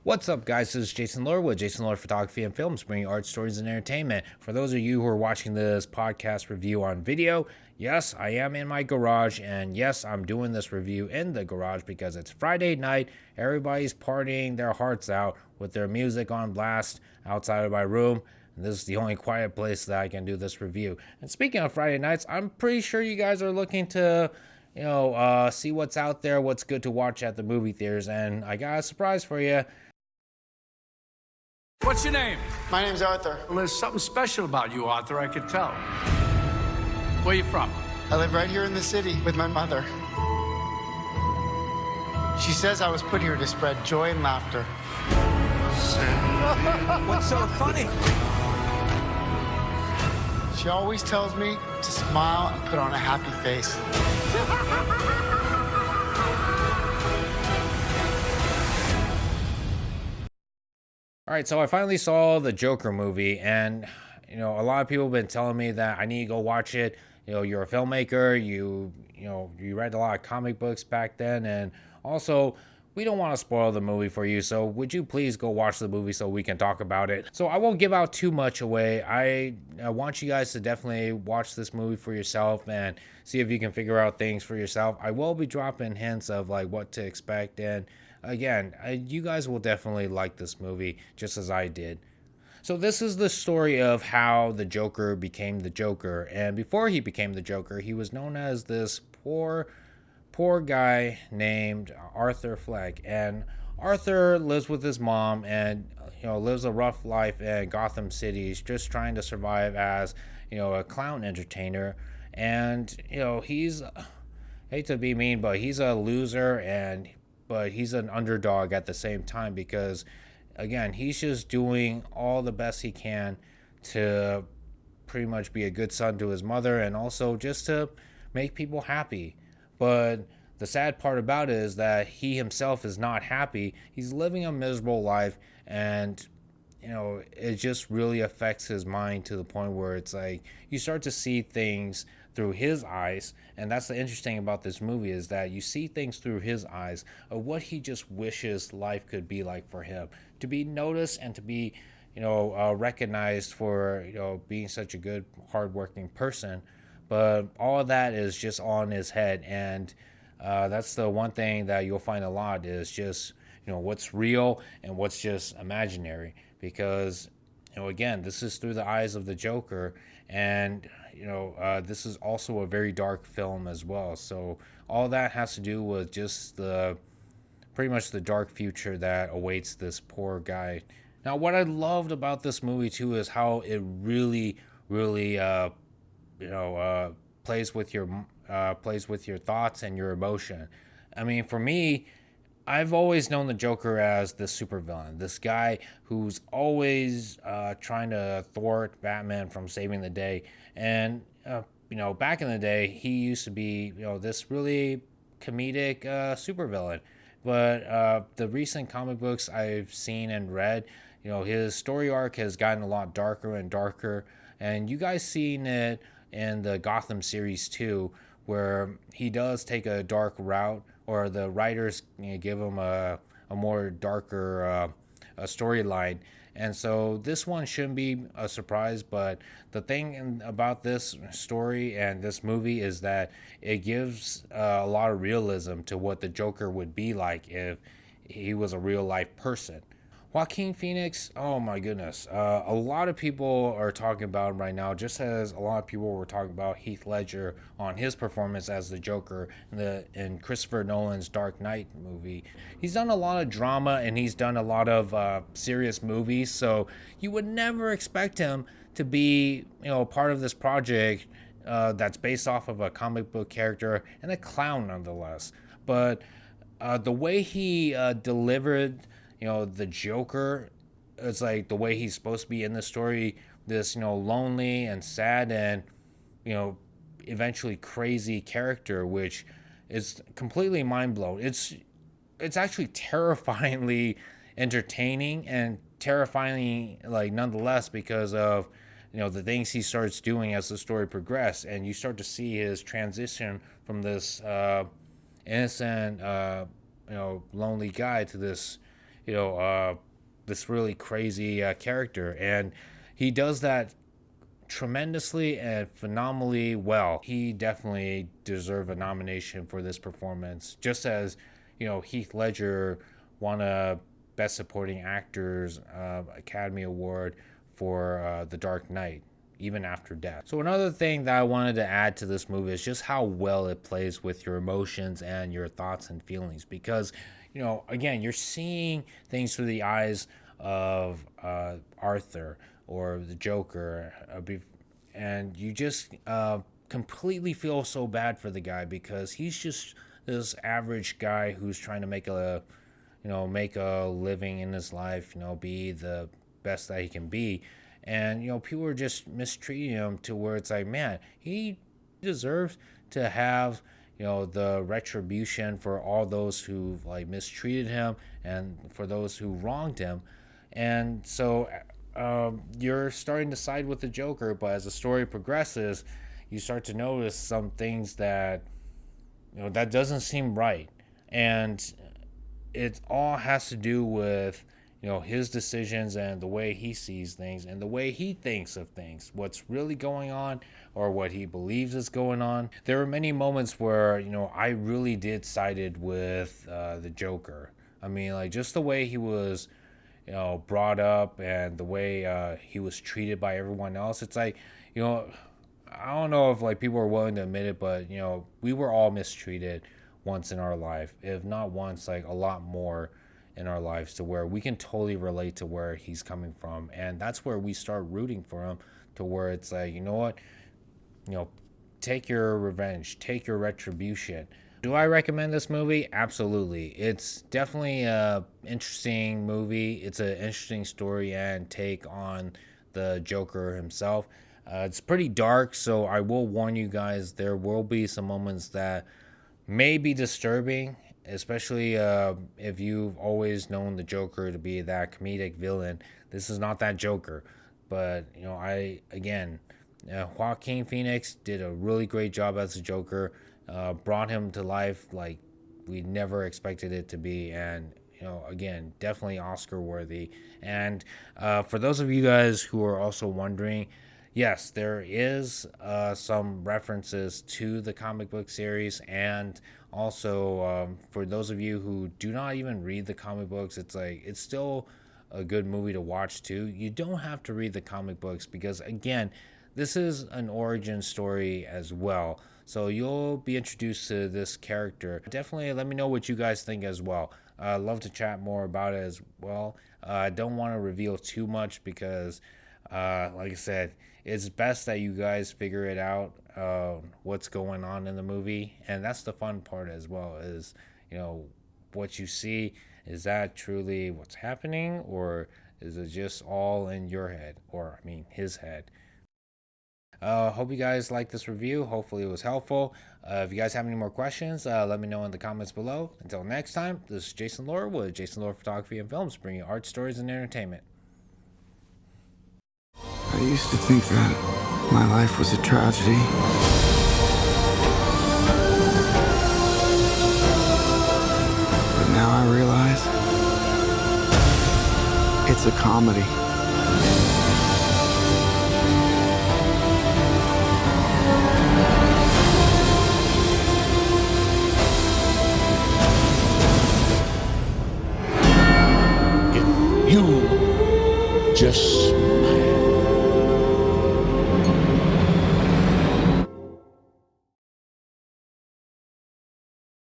What's up, guys? This is Jason Lore with Jason Lore Photography and Films, bringing art, stories, and entertainment. For those of you who are watching this podcast review on video, yes, I am in my garage, and yes, I'm doing this review in the garage because it's Friday night. Everybody's partying their hearts out with their music on blast outside of my room. And this is the only quiet place that I can do this review. And speaking of Friday nights, I'm pretty sure you guys are looking to see what's out there, what's good to watch at the movie theaters. And I got a surprise for you. What's your name? My name's Arthur. Well, there's something special about you, Arthur, I can tell. Where you from? I live right here in the city with my mother. She says I was put here to spread joy and laughter. What's so funny? She always tells me to smile and put on a happy face. All right, so I finally saw the Joker movie, and a lot of people have been telling me that I need to go watch it. You're a filmmaker, you read a lot of comic books back then, and also we don't want to spoil the movie for you. So would you please go watch the movie so we can talk about it? So I won't give out too much away. I want you guys to definitely watch this movie for yourself and see if you can figure out things for yourself. I will be dropping hints of like what to expect, and again, you guys will definitely like this movie just as I did. So this is the story of how the Joker became the Joker. And before he became the Joker, he was known as this poor guy named Arthur Fleck. And Arthur lives with his mom and lives a rough life in Gotham City. He's just trying to survive as a clown entertainer. And he's, I hate to be mean, but he's a loser, but he's an underdog at the same time because, again, he's just doing all the best he can to pretty much be a good son to his mother and also just to make people happy. But the sad part about it is that he himself is not happy. He's living a miserable life, and it just really affects his mind to the point where it's like you start to see things through his eyes. And that's the interesting about this movie, is that you see things through his eyes of what he just wishes life could be like for him, to be noticed and to be recognized for being such a good hardworking person. But all of that is just on his head, and that's the one thing that you'll find a lot is just what's real and what's just imaginary. Because again, this is through the eyes of the Joker, and this is also a very dark film as well. So all that has to do with just the pretty much the dark future that awaits this poor guy. Now, what I loved about this movie too is how it really, really, plays with your thoughts and your emotion. I mean, for me, I've always known the Joker as the supervillain, this guy who's always trying to thwart Batman from saving the day. And back in the day, he used to be this really comedic supervillain. But the recent comic books I've seen and read, his story arc has gotten a lot darker and darker. And you guys seen it in the Gotham series too, where he does take a dark route, or the writers give him a more darker a storyline. And so this one shouldn't be a surprise, but the thing about this story and this movie is that it gives a lot of realism to what the Joker would be like if he was a real life person. Joaquin Phoenix, oh my goodness. A lot of people are talking about him right now, just as a lot of people were talking about Heath Ledger on his performance as the Joker in Christopher Nolan's Dark Knight movie. He's done a lot of drama and he's done a lot of serious movies, so you would never expect him to be part of this project that's based off of a comic book character and a clown nonetheless. But the way he delivered the Joker, it's like the way he's supposed to be in the story, this lonely and sad and eventually crazy character, which is completely mind blown. It's actually terrifyingly entertaining and terrifying, like, nonetheless, because of the things he starts doing as the story progresses, and you start to see his transition from this innocent lonely guy to this this really crazy character, and he does that tremendously and phenomenally well. He definitely deserved a nomination for this performance, just as Heath Ledger won a Best Supporting Actors Academy Award for The Dark Knight, even after death. So another thing that I wanted to add to this movie is just how well it plays with your emotions and your thoughts and feelings, because again, you're seeing things through the eyes of Arthur or the Joker, and you just completely feel so bad for the guy, because he's just this average guy who's trying to make a living in his life, be the best that he can be, and people are just mistreating him to where it's like, man, he deserves to have the retribution for all those who mistreated him and for those who wronged him. And so you're starting to side with the Joker, but as the story progresses, you start to notice some things that that doesn't seem right, and it all has to do with his decisions and the way he sees things and the way he thinks of things, what's really going on or what he believes is going on. There were many moments where I really did sided with the Joker. I mean, just the way he was brought up and the way he was treated by everyone else. It's like, I don't know if people are willing to admit it, but we were all mistreated once in our life, if not once, a lot more in our lives, to where we can totally relate to where he's coming from, and that's where we start rooting for him, to where it's like, what, take your revenge, take your retribution. Do I recommend this movie? Absolutely. It's definitely a interesting movie. It's an interesting story and take on the Joker himself. It's pretty dark, so I will warn you guys, there will be some moments that may be disturbing, especially if you've always known the Joker to be that comedic villain. This is not that Joker, but Joaquin Phoenix did a really great job as the Joker, brought him to life like we never expected it to be, and again, definitely Oscar worthy. And for those of you guys who are also wondering, yes, there is some references to the comic book series, and also for those of you who do not even read the comic books, it's still a good movie to watch too. You don't have to read the comic books, because again, this is an origin story as well, so you'll be introduced to this character. Definitely let me know what you guys think as well. I'd love to chat more about it as well. I don't want to reveal too much, because like I said, it's best that you guys figure it out, what's going on in the movie, and that's the fun part as well, is what you see, is that truly what's happening, or is it just all in your head, or his head? Hope you guys like this review. Hopefully it was helpful. If you guys have any more questions, let me know in the comments below. Until next time, this is Jason Lore with Jason Lore Photography and Films, bringing art, stories, and entertainment. I used to think that my life was a tragedy. But now I realize it's a comedy. If you just